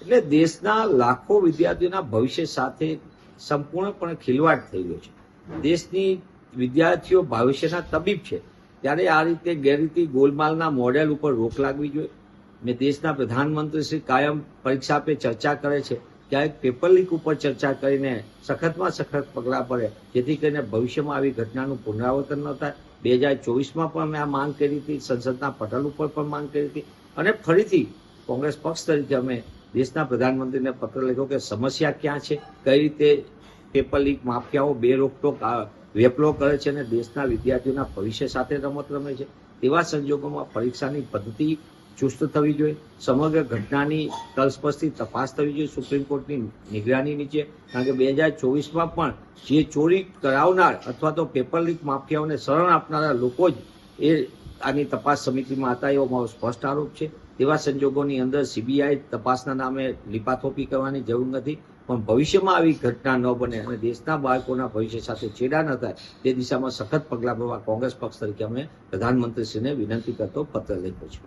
એટલે દેશના લાખો વિદ્યાર્થીઓના ભવિષ્ય સાથે સંપૂર્ણપણે ખિલવાડ થઈ ગયો છે. દેશની વિદ્યાર્થીઓ ભવિષ્યના તબીબ છે, ત્યારે આ રીતે ગેરરીતિ ગોલમાલના મોડેલ ઉપર રોક લાગવી જોઈએ. મેં દેશના પ્રધાનમંત્રી શ્રી કાયમ પરીક્ષા પે ચર્ચા કરે છે, ક્યાંક પેપર લીક ઉપર ચર્ચા કરીને સખતમાં સખત પગલાં પડે, જેથી કરીને ભવિષ્યમાં આવી ઘટનાનું પુનરાવર્તન ન થાય. 2024માં પણ મેં આ માંગ કરી હતી, સંસદના પટલ ઉપર પણ માંગ કરી હતી, અને ફરીથી કોંગ્રેસ પક્ષ તરીકે અમે દેશના પ્રધાનમંત્રીને પત્ર લખ્યો કે સમસ્યા ક્યાં છે, કઈ રીતે પેપર લીક માફિયાઓ બે રોકટોક વેપલો કરે છે અને દેશના વિદ્યાર્થીઓના ભવિષ્ય સાથે રમત રમે છે. તેવા સંજોગોમાં પરીક્ષાની પદ્ધતિ ચુસ્ત થવી જોઈએ, સમગ્ર ઘટનાની તલસ્પર્શી તપાસ થવી જોઈએ સુપ્રીમ કોર્ટની નિગરાની નીચે. કારણ કે 2024માં પણ જે ચોરી કરાવનાર અથવા તો પેપર લીક માફિયાઓને શરણ આપનારા લોકો જ એ આની તપાસ સમિતિમાં હતા, એવો મારો સ્પષ્ટ આરોપ છે. તેવા સંજોગોની અંદર સીબીઆઈ તપાસના નામે લીપાથોપી કરવાની જરૂર નથી, પણ ભવિષ્યમાં આવી ઘટના ન બને અને દેશના બાળકોના ભવિષ્ય સાથે છેડા ન થાય તે દિશામાં સખત પગલાં ભરવા કોંગ્રેસ પક્ષ તરીકે અમે પ્રધાનમંત્રીશ્રીને વિનંતી કરતો પત્ર લખ્યો છે.